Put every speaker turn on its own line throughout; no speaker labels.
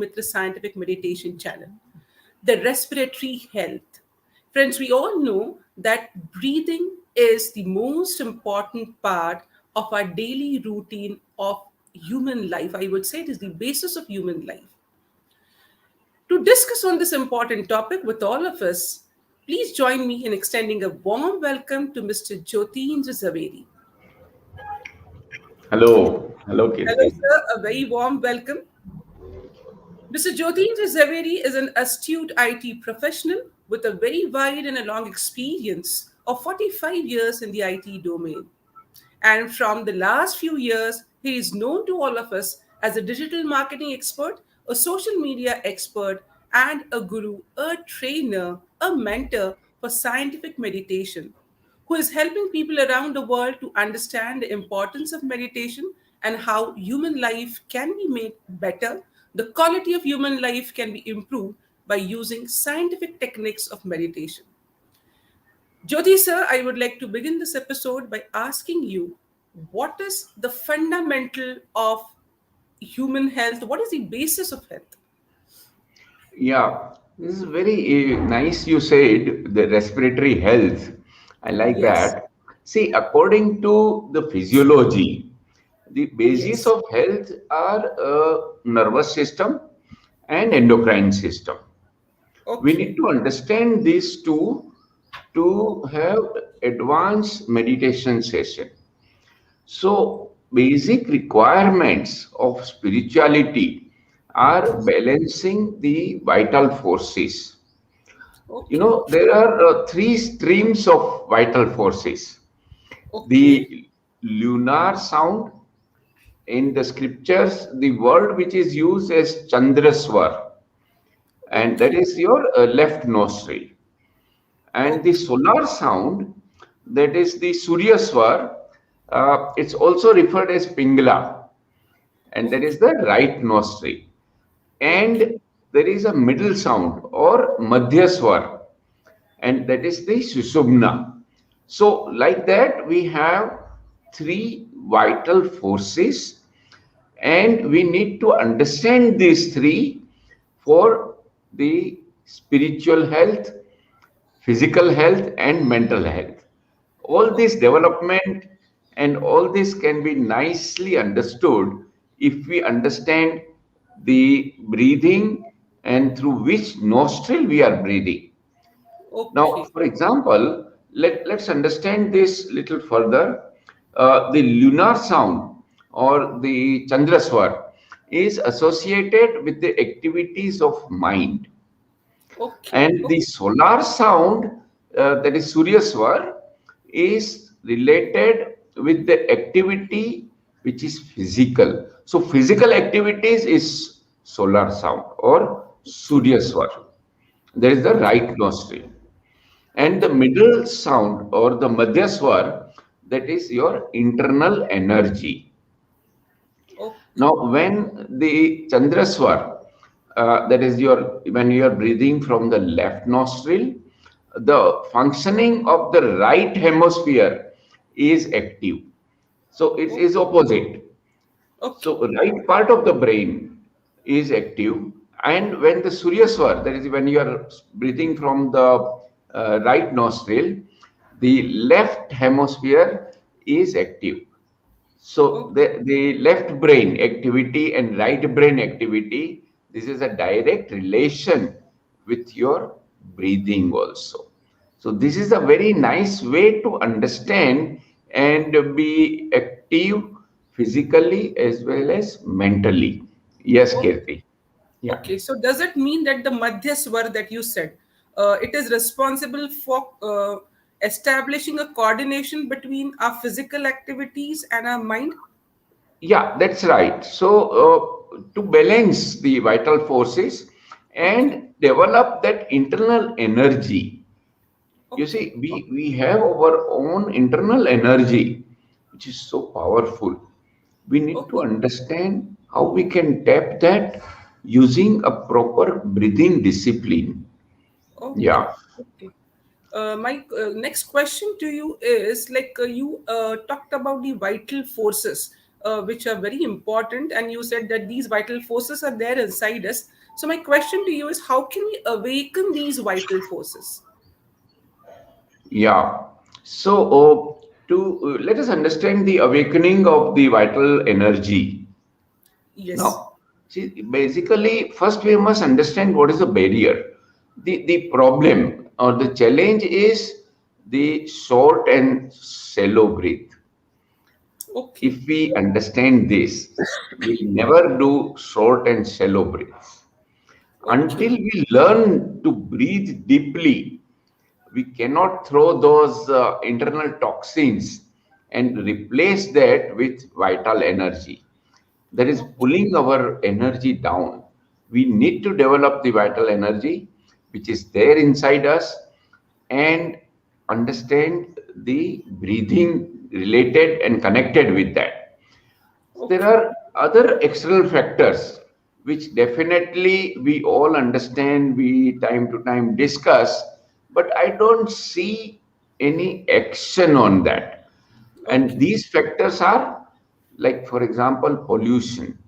Mitra Scientific Meditation channel, the respiratory health. Friends, we all know that breathing is the most important part of our daily routine of human life. I would say it is the basis of human life. To discuss on this important topic with all of us, please join me in extending a warm welcome to Mr. Jyotirendra Zaveri.
Hello,
Hello,
Kirti.
sir. A very warm welcome. Mr. Jyotirendra Zaveri is an astute IT professional with a very wide and a long experience of 45 years in the IT domain. And from the last few years, he is known to all of us as a digital marketing expert, a social media expert, and a guru, a trainer, a mentor for scientific meditation, who is helping people around the world to understand the importance of meditation and how human life can be made better. The quality of human life can be improved by using scientific techniques of meditation. Jyoti sir, I would like to begin this episode by asking you what is the fundamental of human health? What is the basis of health?
Yeah, this is very nice. You said the respiratory health. I like
Yes,
that. See, according to the physiology, the basis
yes.
of health are nervous system and endocrine system. We need
Okay,
to understand these two to have advanced meditation session. So, basic requirements of spirituality are balancing the vital forces.
okay,
There are three streams of vital forces.
okay,
The lunar sound, in the scriptures, the word which is used as Chandraswar, and that
okay,
is your left nostril. And the
okay,
solar sound, that is the Surya Swar, it's also referred as Pingala, and that is
okay,
the right nostril.
okay,
And there is a middle sound or Madhya Swar, and that is the Sushumna. So, like that, we have three vital forces, and we need to understand these three for the spiritual health, physical health, and mental health. All this
okay.
development and all this can be nicely understood if we understand the breathing and through which nostril we are breathing. Now,
Okay.
for example, let's understand this little further. The lunar sound or the Chandraswar is associated with the activities of mind.
Okay.
And the solar sound, that is Surya Swar, is related with the activity which is physical. So, physical activities is solar sound or Surya Swar. There is the
Okay.
right nostril. And the
Okay.
middle sound or the Madhya Swar, that is your internal energy. Now,
Okay.
when the Chandraswar, that is your when you are breathing from the left nostril, the functioning of the right hemisphere is active. So it is opposite.
Okay.
So right part of the brain is active, and when the Surya Swar, that is when you are breathing from the right nostril, the left hemisphere is active. So
Okay.
the left brain activity and right brain activity, this is a direct relation with your breathing also. So this is a very nice way to understand and be active physically as well as mentally. Yes,
Okay.
Kirti. Yeah.
Okay, so does it mean that the Madhya Swar that you said, it is responsible for establishing a coordination between our physical activities and our mind?
Yeah, that's right. So, to balance the vital forces
Okay,
and develop that internal energy, you
okay,
see, we have our own internal energy, which is so powerful. We need to
okay,
understand how we can tap that using a proper breathing discipline.
okay,
Yeah.
okay. My next question to you is like you talked about the vital forces. which are very important. And you said that these vital forces are there inside us. So, my question to you is, how can we awaken these vital forces?
Yeah. So, to let us understand the awakening of the vital energy.
Yes.
Now, see, basically, first we must understand what is the barrier. The problem or the challenge is the short and shallow breath.
Okay.
If we understand this, we never do short and shallow breaths. Until
Okay.
we learn to breathe deeply, we cannot throw those internal toxins and replace that with vital energy that is
Okay.
pulling our energy down. We need to develop the vital energy which is there inside us and understand the breathing related and connected with that. There
Okay.
are other external factors which definitely we all understand, we time to time discuss, but I don't see any action on that. And
Okay.
these factors are like, for example, pollution.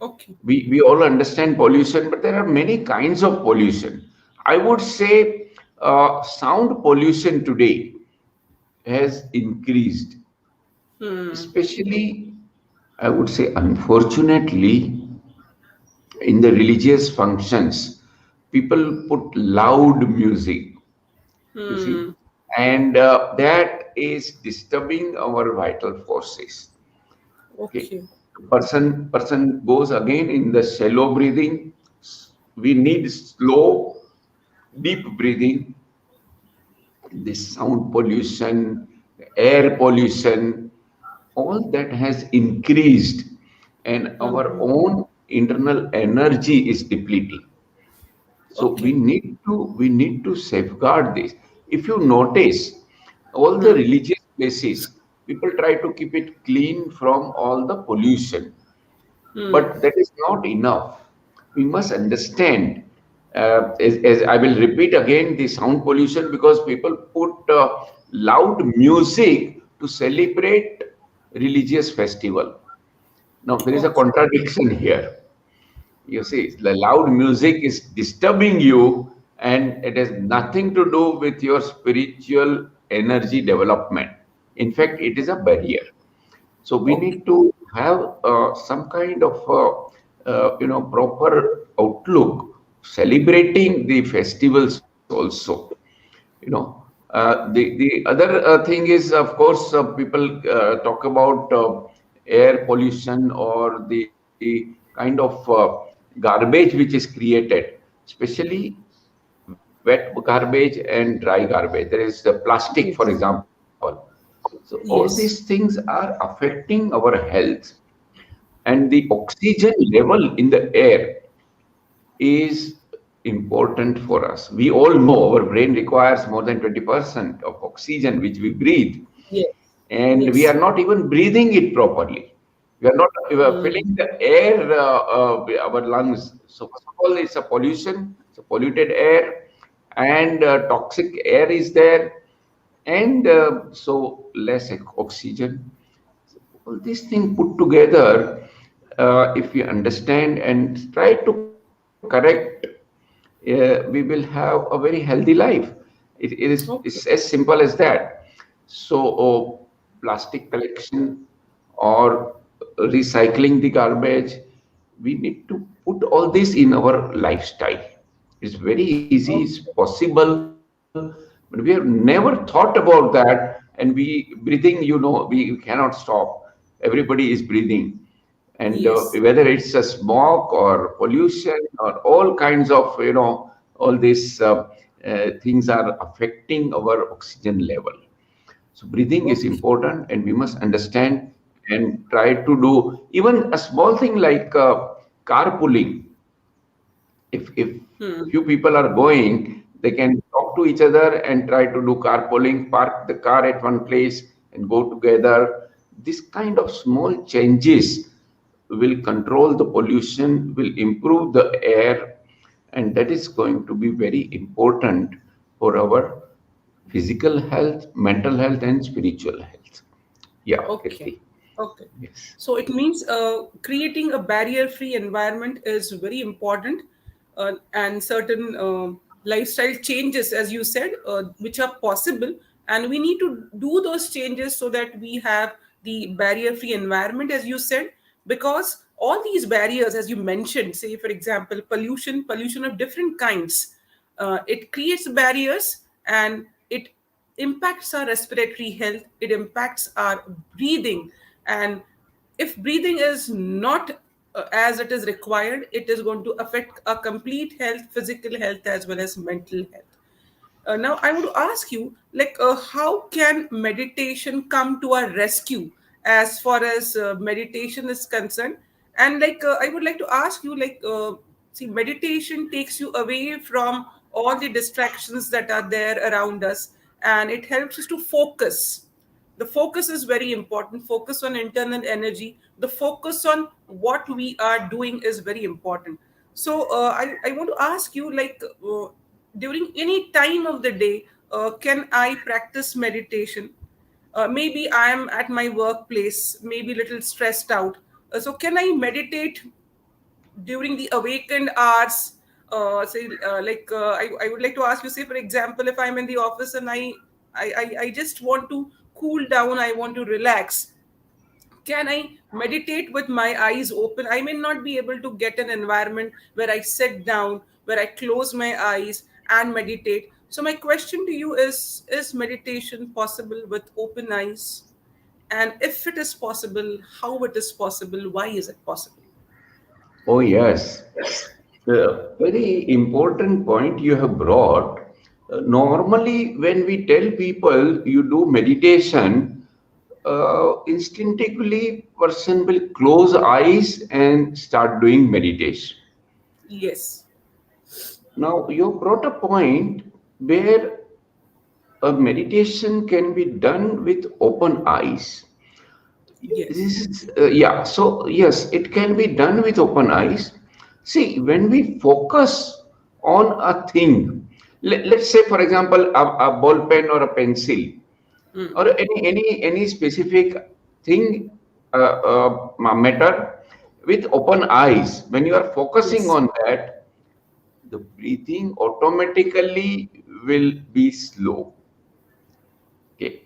Okay.
We all understand pollution, but there are many kinds of pollution. I would say sound pollution today has increased,
Hmm.
especially, I would say, unfortunately, in the religious functions, people put loud music, you see,
Hmm.
and that is disturbing our vital forces. Okay,
Okay.
person goes again in the shallow breathing. We need slow, deep breathing. This sound pollution, air pollution, all that has increased, and our
Hmm.
own internal energy is depleting. So
Okay.
we need to safeguard this. If you notice, all the
Hmm.
religious places, people try to keep it clean from all the pollution.
Hmm.
But that is not enough. We must understand, as I will repeat again, the sound pollution because people put loud music to celebrate religious festival. Now, there is a
Okay.
contradiction here. You see, the loud music is disturbing you, and it has nothing to do with your spiritual energy development. In fact, it is a barrier. So we
Okay.
need to have some kind of proper outlook, celebrating the festivals also. The other thing is, of course, people talk about air pollution or the kind of garbage which is created, especially wet garbage and dry garbage. There is the plastic, for
Yes.
example. So all these
Yes.
things are affecting our health, and the oxygen level in the air is important for us. We all know our brain requires more than 20% of oxygen which we breathe,
Yes.
and we are
Yes.
not even breathing it properly. We are filling
Hmm.
the air, our lungs. So first of all, it's a pollution, it's a polluted air, and toxic air is there, and so less oxygen. All these things put together, if we understand and try to correct, we will have a very healthy life. It's as
Okay.
simple as that. So, plastic collection or recycling the garbage, we need to put all this in our lifestyle. It's very easy, it's
Okay.
possible, but we have never thought about that. And breathing, we cannot stop. Everybody is breathing, and
Yes.
whether it's a smoke or pollution or all kinds of all these things are affecting our oxygen level. So breathing is
Okay.
important, and we must understand and try to do even a small thing like carpooling. If
Hmm.
few people are going, they can talk to each other and try to do carpooling, park the car at one place and go together. This kind of small changes will control the pollution, will improve the air, and that is going to be very important for our physical health, mental health, and spiritual health. Yeah,
Okay.
Kirti.
Okay.
Yes.
So it means creating a barrier-free environment is very important, and certain lifestyle changes, as you said, which are possible, and we need to do those changes so that we have the barrier-free environment, as you said, because all these barriers, as you mentioned, say for example, pollution of different kinds, it creates barriers and it impacts our respiratory health, it impacts our breathing. And if breathing is not as it is required, it is going to affect our complete health, physical health, as well as mental health. Now, I want to ask you, like, how can meditation come to our rescue as far as meditation is concerned? And like, I would like to ask you, like, see, meditation takes you away from all the distractions that are there around us, and it helps us to focus. The focus is very important. Focus on internal energy, the focus on what we are doing is very important. So I want to ask you, like, during any time of the day, can I practice meditation? Maybe I am at my workplace, maybe a little stressed out. So can I meditate during the awakened hours? I would like to ask you, say for example, if I'm in the office and I just want to cool down, I want to relax, can I meditate with my eyes open? I may not be able to get an environment where I sit down, where I close my eyes and meditate. So my question to you is meditation possible with open eyes? And if it is possible, how it is possible? Why is it possible?
Oh, yes. The very important point you have brought. Normally, when we tell people you do meditation, instinctively person will close eyes and start doing meditation.
Yes.
Now, you brought a point where a meditation can be done with open eyes.
Yes.
This is, yeah, so yes, it can be done with open eyes. See, when we focus on a thing, let's say, for example, a ball pen or a pencil, or any specific thing, matter, with open eyes, when you are focusing
Yes.
on that, the breathing automatically will be slow. Okay.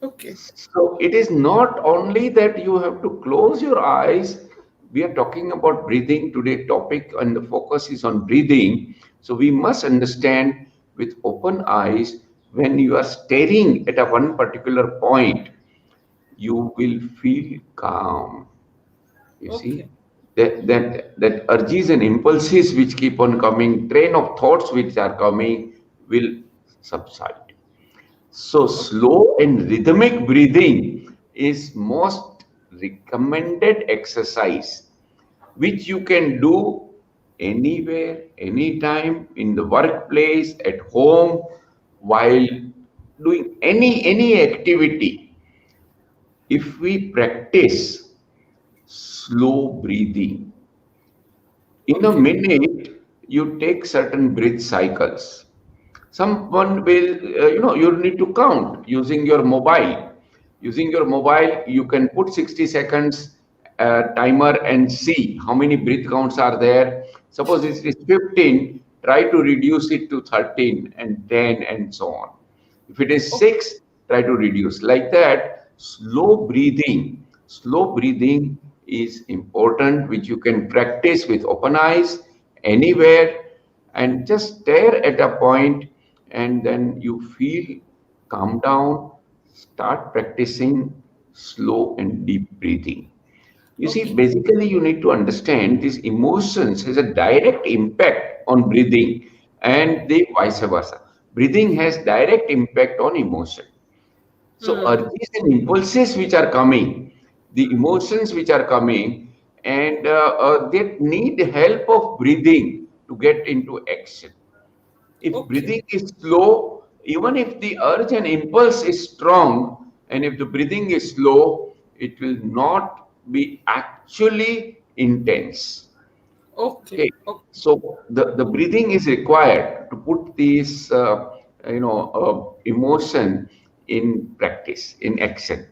Okay.
So it is not only that you have to close your eyes. We are talking about breathing today. Topic and the focus is on breathing. So we must understand with open eyes, when you are staring at a one particular point, you will feel calm. You see,
Okay.
that urges and impulses which keep on coming, train of thoughts which are coming, will subside. So slow and rhythmic breathing is most recommended exercise, which you can do anywhere, anytime, in the workplace, at home, while doing any activity. If we practice slow breathing, in a
Okay.
minute, you take certain breath cycles. Someone will, you need to count using your mobile. Using your mobile, you can put 60 seconds timer and see how many breath counts are there. Suppose it is 15, try to reduce it to 13 and 10 and so on. If it is
Okay.
6, try to reduce. Like that, slow breathing is important, which you can practice with open eyes anywhere, and just stare at a point, and then you feel calm down. Start practicing slow and deep breathing. You see,
Okay.
basically, you need to understand these emotions has a direct impact on breathing, and the vice versa. Breathing has direct impact on emotion. So urges and impulses which are coming, the emotions which are coming, and they need help of breathing to get into action. If
Okay.
breathing is slow, even if the urge and impulse is strong, and if the breathing is slow, it will not be actually intense.
Okay.
Okay,
Okay.
so the breathing is required to put these emotion in practice, in action.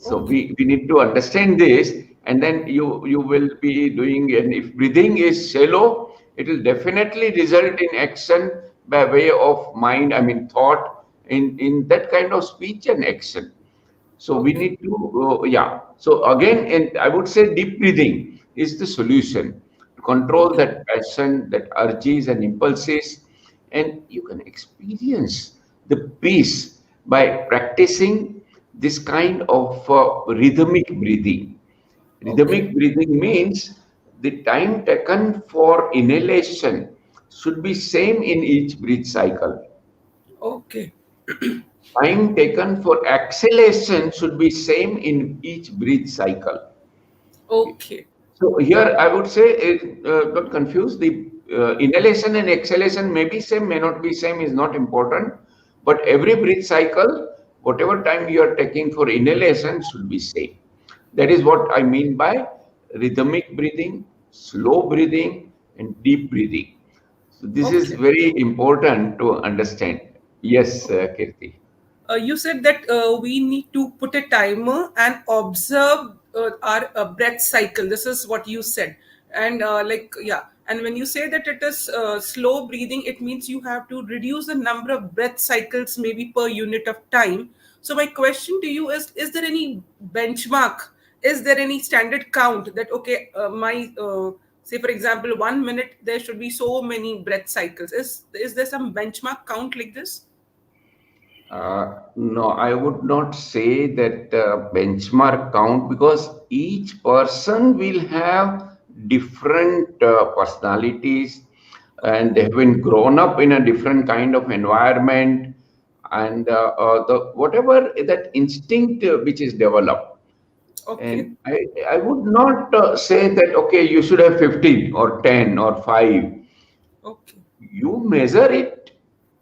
So
Okay.
we need to understand this, and then you will be doing. And if breathing is shallow, it will definitely result in action by way of mind. I mean thought in that kind of speech and action. So we
Okay.
need to, yeah. So again, and I would say deep breathing is the solution to control
Okay.
that passion, that urges and impulses, and you can experience the peace by practicing this kind of rhythmic breathing.
Okay.
Rhythmic breathing means the time taken for inhalation should be same in each breath cycle.
Okay.
Time taken for exhalation should be same in each breath cycle. Okay.
Okay.
So here I would say, don't confuse the inhalation and exhalation may be same, may not be same is not important, but every breath cycle, whatever time you are taking for inhalation should be same. That is what I mean by rhythmic breathing, slow breathing, and deep breathing. So this is
Okay.
very important to understand. Yes, Kirti.
You said that we need to put a timer and observe our breath cycle. This is what you said. And like, yeah. And when you say that it is slow breathing, it means you have to reduce the number of breath cycles maybe per unit of time. So my question to you is there any benchmark? Is there any standard count that, okay, say for example, 1 minute, there should be so many breath cycles. Is there some benchmark count like this?
No, I would not say that benchmark count, because each person will have different personalities, and they have been grown up in a different kind of environment, and the whatever that instinct which is developed.
Okay.
And I would not say that okay, you should have 15 or 10 or 5.
Okay.
You measure it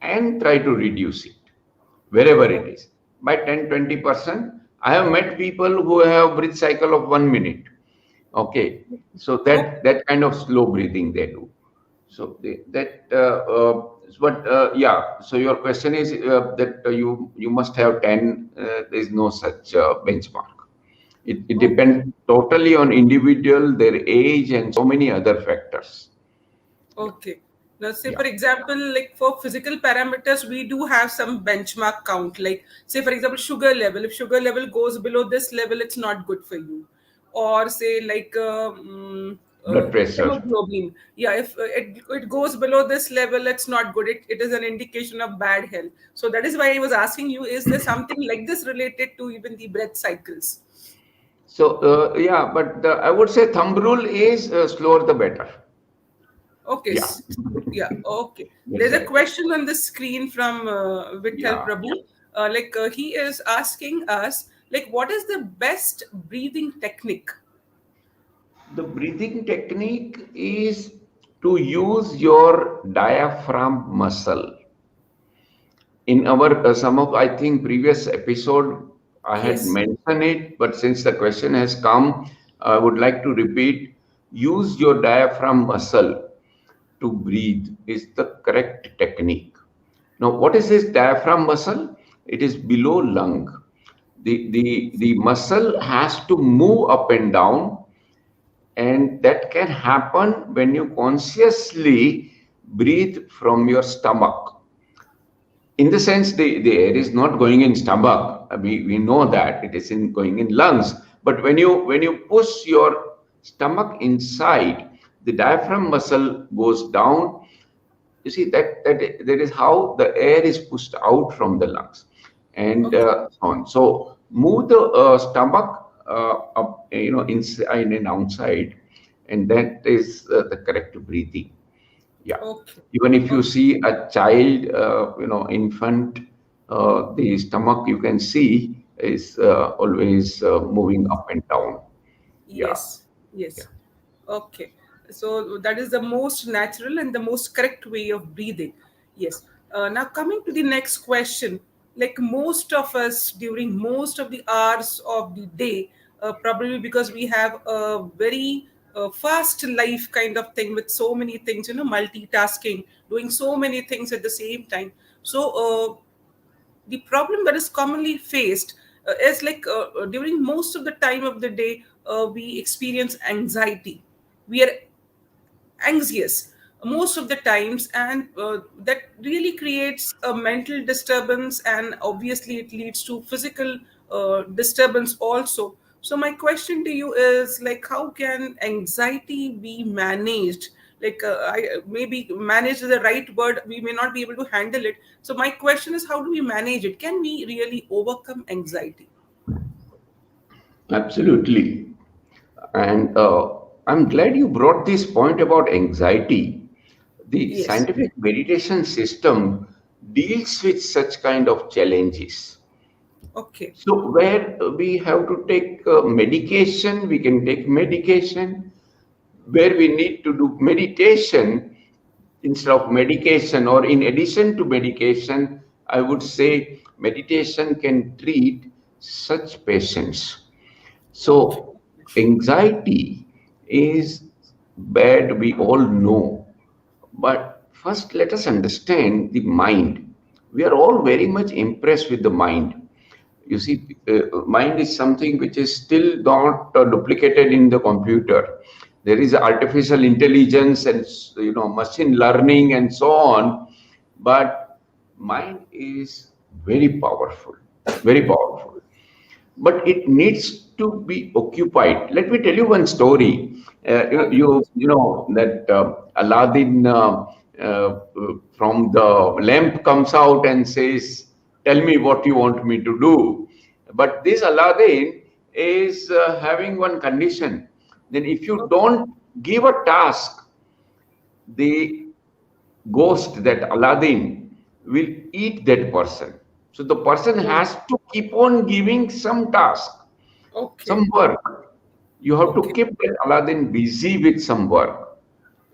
and try to reduce it wherever it is by 10-20%. I have met people who have breath cycle of 1 minute. Okay, so
Okay.
that kind of slow breathing they do. So that but yeah. So your question is that you must have 10. There is no such benchmark. It
Okay.
depends totally on individual, their age, and so many other factors. Yeah,
Okay. Now, say
yeah.
for example, like for physical parameters, we do have some benchmark count. Like, say for example, sugar level. If sugar level goes below this level, it's not good for you. Or say like
Blood pressure.
hemoglobin. Yeah, if it goes below this level, it's not good. It is an indication of bad health. So that is why I was asking you: is there something like this related to even the breath cycles?
So yeah, but I would say thumb rule is slower the better.
Okay,
Yeah,
yeah, okay.
that's
There's a
right.
question on the screen from Vittal
Yeah,
Prabhu. He is asking us, like, what is the best breathing technique?
the breathing technique is to use your diaphragm muscle. In our some of I think previous episode I had
Yes.
mentioned it, but since the question has come, I would like to repeat. Use your diaphragm muscle to breathe is the correct technique. Now, what is this diaphragm muscle? It is below lung. The muscle has to move up and down, and that can happen when you consciously breathe from your stomach. In the sense, the air is not going in stomach. We know that it is in going in lungs. But when you push your stomach inside, the diaphragm muscle goes down. You see that is how the air is pushed out from the lungs, and
Okay.
on. So move the stomach up, inside and outside, and that is the correct breathing. Yeah.
Okay.
Even if you
Okay.
see a child, infant, the stomach you can see is always moving up and down. Yeah.
Yes.
Yeah.
Yes. Okay. So that is the most natural and the most correct way of breathing. Yes. Now coming to the next question, like most of us during most of the hours of the day, probably because we have a very fast life kind of thing with so many things, multitasking, doing so many things at the same time. So the problem that is commonly faced It's like during most of the time of the day, we experience anxiety. We are anxious most of the times, and that really creates a mental disturbance, and obviously it leads to physical disturbance also. So my question to you is, like, how can anxiety be managed? Like, maybe manage is the right word, we may not be able to handle it. So my question is, how do we manage it? Can we really overcome anxiety?
Absolutely. And I'm glad you brought this point about anxiety. The
Yes.
scientific meditation system deals with such kind of challenges.
Okay.
So, where we have to take medication, we can take medication. Where we need to do meditation instead of medication, or in addition to medication, I would say meditation can treat such patients.
Okay.
So, anxiety is bad, we all know. But first, let us understand the mind. We are all very much impressed with the mind. You see, mind is something which is still not duplicated in the computer. There is artificial intelligence and machine learning and so on, but mind is very powerful, but it needs to be occupied. Let me tell you one story.
Okay.
You know that Aladdin from the lamp comes out and says, "Tell me what you want me to do." But this Aladdin is having one condition. Then, if you
Okay.
don't give a task, the ghost, that Aladdin, will eat that person. So the person
Oh,
has to keep on giving some task,
okay.
some work. You have to
Okay.
keep that Aladdin busy with some work.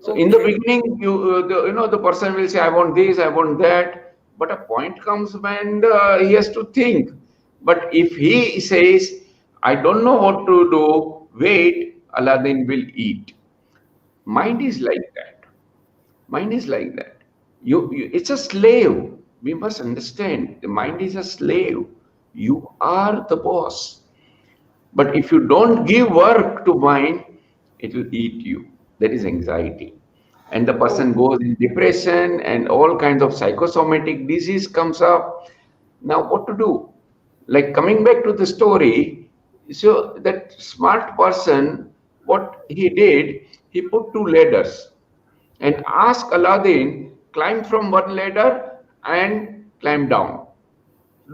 So in the
Okay.
beginning, the person will say, "I want this, I want that," but a point comes when he has to think. But if he says, "I don't know what to do," wait, Aladdin will eat. Mind is like that. Mind is like that. It's a slave. We must understand the mind is a slave. You are the boss. But if you don't give work to mind, it will eat you. That is anxiety. And the
Oh,
person goes in depression and all kinds of psychosomatic disease comes up. Now, what to do? Like, coming back to the story, so that smart person, what he did, he put two ladders and asked Aladdin, climb from one ladder and climb down.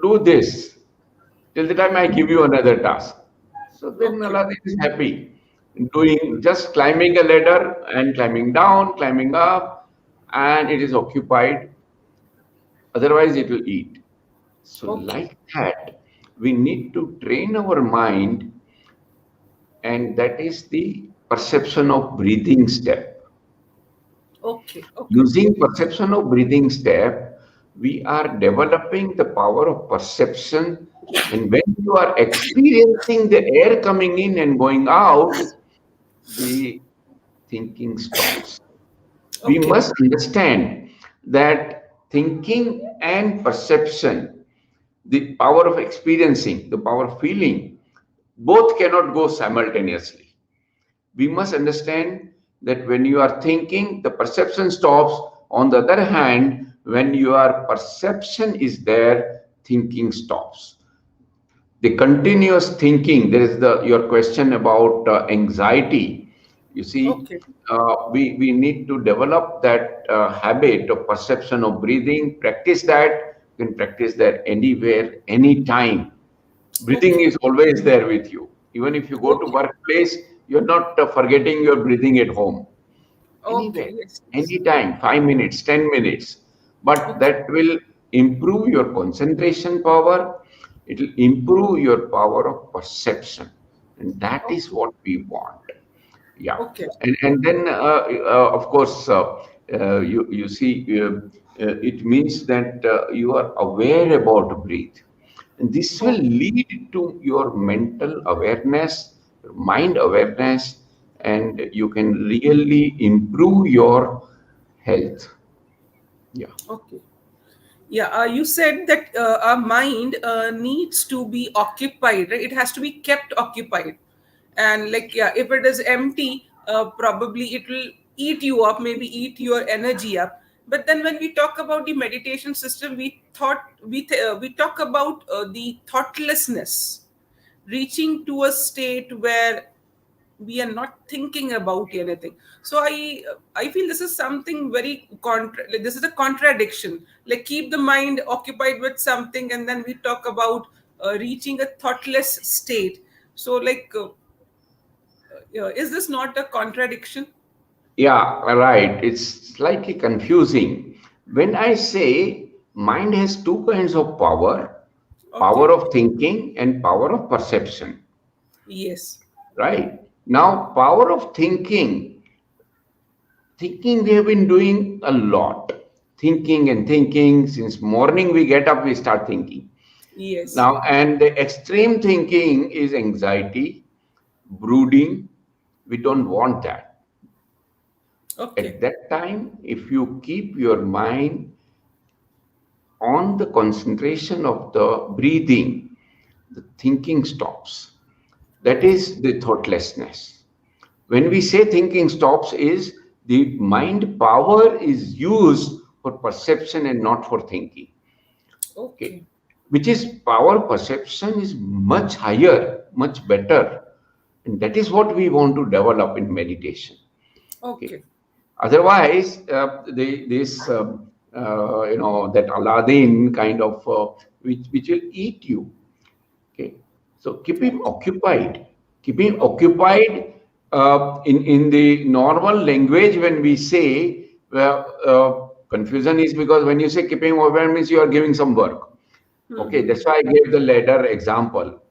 Do this till the time I give you another task. So then
okay.
Aladdin is happy, doing just climbing a ladder and climbing down, climbing up, and it is occupied. Otherwise, it will eat. So,
Okay.
like that, we need to train our mind, and that is the perception of breathing step.
Okay. Okay.
Using perception of breathing step, we are developing the power of perception. And when you are experiencing the air coming in and going out, the thinking stops. We
Okay.
must understand that thinking and perception, the power of experiencing, the power of feeling, both cannot go simultaneously. We must understand that when you are thinking, the perception stops. On the other hand, when your perception is there, thinking stops. The continuous thinking, there is the your question about anxiety. You see,
Okay.
we need to develop that habit of perception of breathing. Practice that. You can practice that anywhere, anytime. Breathing
Okay.
is always there with you. Even if you go to
Okay.
workplace, you're not forgetting your breathing at home.
Okay.
Anywhere,
Yes. Yes.
anytime, 5 minutes, 10 minutes. But
Okay.
that will improve your concentration power. It will improve your power of perception, and that is
Okay.
what we want. Yeah,
Okay.
and then of course you see it means that you are aware about breathe, and this will
Okay.
lead to your mental awareness, your mind awareness, and you can really improve your health. Yeah.
Okay. Yeah, you said that our mind needs to be occupied, right? It has to be kept occupied. And like, yeah, if it is empty, probably it will eat you up, maybe eat your energy up. But then when we talk about the meditation system, we talk about the thoughtlessness, reaching to a state where we are not thinking about anything. So I feel this is something very like, this is a contradiction. Like, keep the mind occupied with something, and then we talk about reaching a thoughtless state. So like, is this not a contradiction?
Yeah, right. It's slightly confusing. When I say mind has two kinds of power, power
Okay.
of thinking and power of perception,
Yes.
right? Now, power of thinking we have been doing a lot. Thinking and thinking since morning we get up, we start thinking.
Yes.
Now, and the extreme thinking is anxiety, brooding. We don't want that.
Okay.
At that time, if you keep your mind on the concentration of the breathing, the thinking stops. That
Okay.
is the thoughtlessness. When we say thinking stops, is the mind power is used for perception and not for thinking. Okay.
Okay.
Which is power perception is much higher, much better. And that is what we want to develop in meditation. Okay.
Okay.
Otherwise, this that Aladdin kind of which will eat you. Okay, so keep him
Okay.
occupied. Keep him
Okay.
occupied. In the normal language, when we say confusion is because when you say keeping occupied means you are giving some work. Okay,
Hmm.
that's why I gave the ladder example.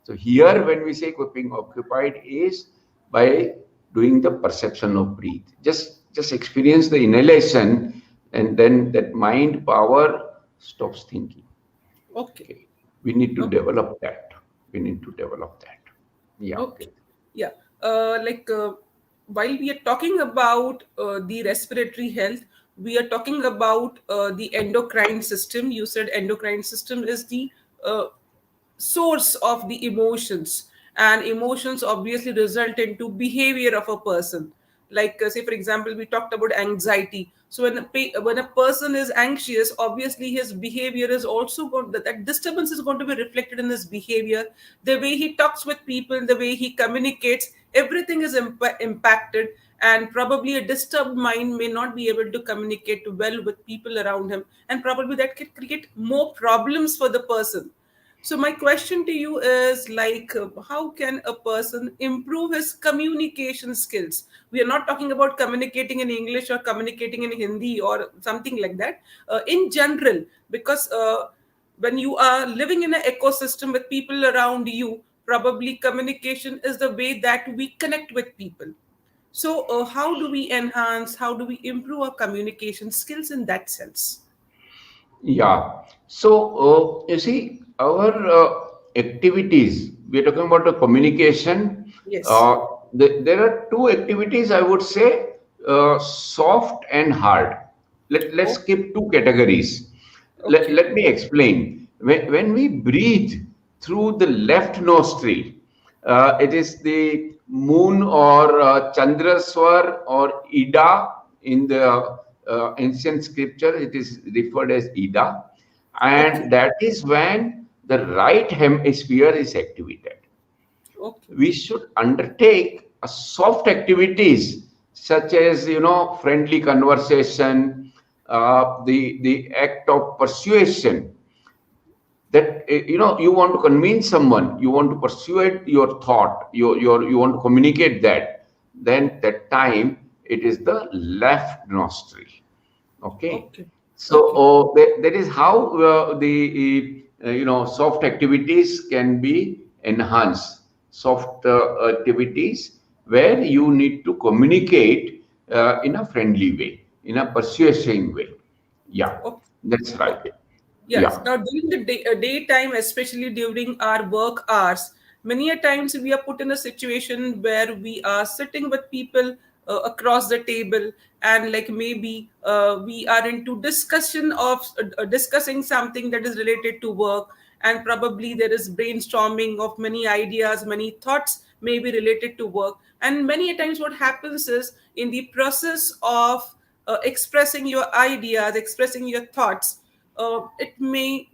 So here, when we say keeping occupied, is by doing the perception of breathe. Just experience the inhalation, and then that mind power stops thinking.
Okay.
Okay, we need to
Okay.
develop that. We need to develop that. Yeah.
Okay. Yeah. Like, while we are talking about the respiratory health, we are talking about the endocrine system. You said endocrine system is the uh, source of the emotions, and emotions obviously result into behavior of a person. Like, say for example, we talked about anxiety. So when a person is anxious, obviously his behavior is also going, that disturbance is going to be reflected in his behavior. The way he talks with people, the way he communicates, everything is impacted. And probably a disturbed mind may not be able to communicate well with people around him, and probably that could create more problems for the person. So my question to you is like, how can a person improve his communication skills? We are not talking about communicating in English or communicating in Hindi or something like that. In general, because when you are living in an ecosystem with people around you, probably communication is the way that we connect with people. So how do we enhance? How do we improve our communication skills in that sense?
Yeah. So, you see, our activities, we're talking about the communication.
Yes.
Uh, there are two activities, I would say, soft and hard. Let's
Okay.
skip two categories.
Okay.
Let me explain. When we breathe through the left nostril, it is the moon or Chandraswar or Ida in the ancient scripture, it is referred as Ida,
Okay.
and that is when the right hemisphere is activated.
Okay.
We should undertake a soft activities such as friendly conversation, the act of persuasion, that you want to convince someone, you want to persuade your thought, you want to communicate that, then that time it is the left nostril. Okay,
Okay.
so
Okay.
that is how the soft activities can be enhanced. Soft activities where you need to communicate in a friendly way, in a persuasive way. Yeah,
Okay.
that's right.
Okay. Yes.
Yeah.
Now, during the daytime, especially during our work hours, many a times we are put in a situation where we are sitting with people across the table, and like maybe we are into discussion of discussing something that is related to work, and probably there is brainstorming of many ideas, many thoughts may be related to work. And many a times what happens is, in the process of expressing your ideas, expressing your thoughts, it may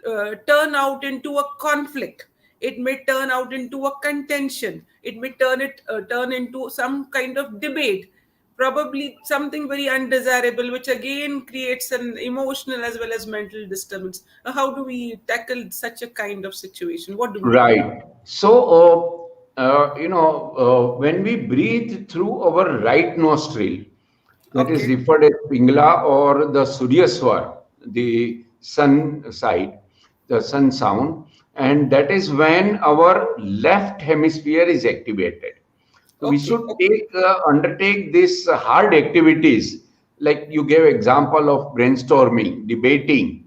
turn out into a conflict. It may turn out into a contention. It may turn into some kind of debate, probably something very undesirable, which again creates an emotional as well as mental disturbance. How do we tackle such a kind of situation? What do we do?
Right. So, when we breathe through our right nostril, that is
Okay.
referred as Pingala or the Suryaswar, the sun side, the sun sound, and that is when our left hemisphere is activated. So we
Okay.
should
Okay.
undertake these hard activities, like you gave example of brainstorming, debating.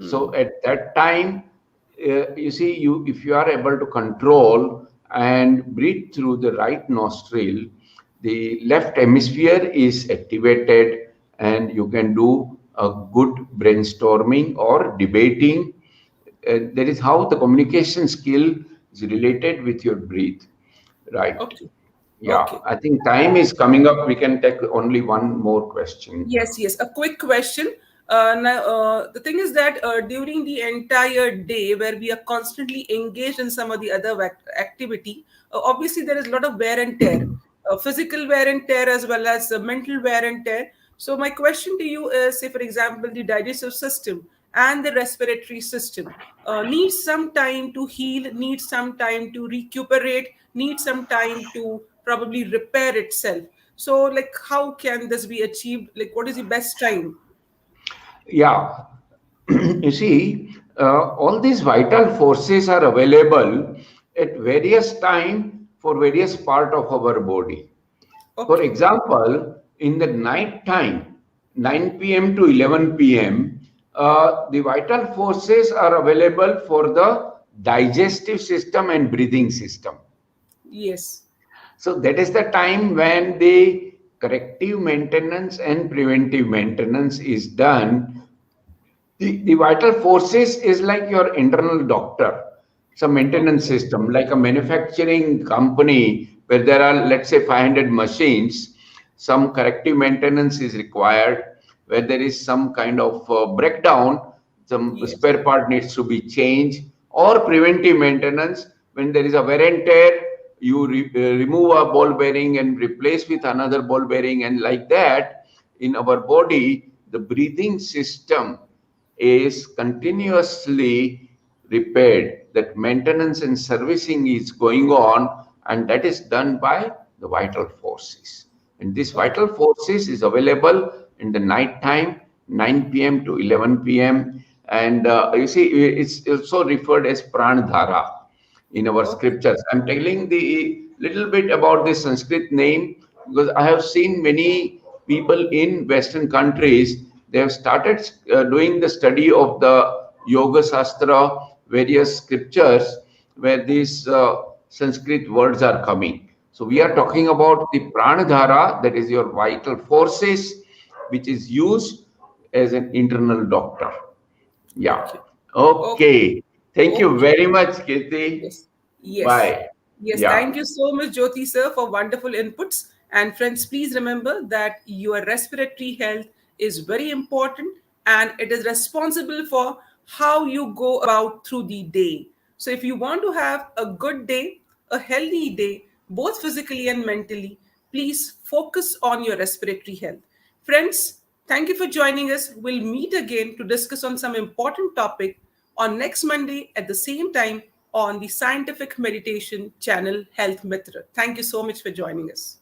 So
Hmm.
at that time, you see, you if you are able to control and breathe through the right nostril, the left hemisphere is activated, and you can do a good brainstorming or debating. That is how the communication skill is related with your breath, right?
Okay.
Yeah,
Okay.
I think time is coming up. We can take only one more question.
Yes, yes. A quick question. Now, the thing is that during the entire day, where we are constantly engaged in some of the other activity, obviously there is a lot of wear and tear, physical wear and tear as well as mental wear and tear. So my question to you is, say for example, the digestive system and the respiratory system needs some time to heal, needs some time to recuperate, needs some time to probably repair itself. So, like, how can this be achieved? Like, what is the best time?
Yeah, you see, all these vital forces are available at various time for various part of our body. For
Okay.
example, in the night time, 9 p.m. to 11 p.m., the vital forces are available for the digestive system and breathing system.
Yes.
So that is the time when the corrective maintenance and preventive maintenance is done. The vital forces is like your internal doctor. It's a maintenance
Okay.
system, like a manufacturing company where there are, let's say, 500 machines. Some corrective maintenance is required. Where there is some kind of breakdown, some
Yes.
spare part needs to be changed, or preventive maintenance. When there is a wear and tear, you remove a ball bearing and replace with another ball bearing, and like that, in our body, the breathing system is continuously repaired. That maintenance and servicing is going on, and that is done by the vital forces. And this vital
Okay.
forces is available in the night time, 9 p.m. to 11 p.m. And you see, it's also referred as pranadhara in our
Okay.
scriptures. I'm telling the little bit about the Sanskrit name because I have seen many people in Western countries. They have started doing the study of the Yoga Shastra, various scriptures where these Sanskrit words are coming. So we are talking
Okay.
about the pranadhara, that is your vital forces, which is used as an internal doctor. Yeah.
Okay. Okay.
Okay. Thank you
Okay.
very much, Kirti.
Yes. Yes.
Bye.
Yes.
Yeah.
Thank you so much, Jyoti sir, for wonderful inputs. And friends, please remember that your respiratory health is very important, and it is responsible for how you go about through the day. So if you want to have a good day, a healthy day, both physically and mentally, please focus on your respiratory health. Friends, thank you for joining us. We'll meet again to discuss on some important topic on next Monday at the same time on the Scientific Meditation channel Health Mitra. Thank you so much for joining us.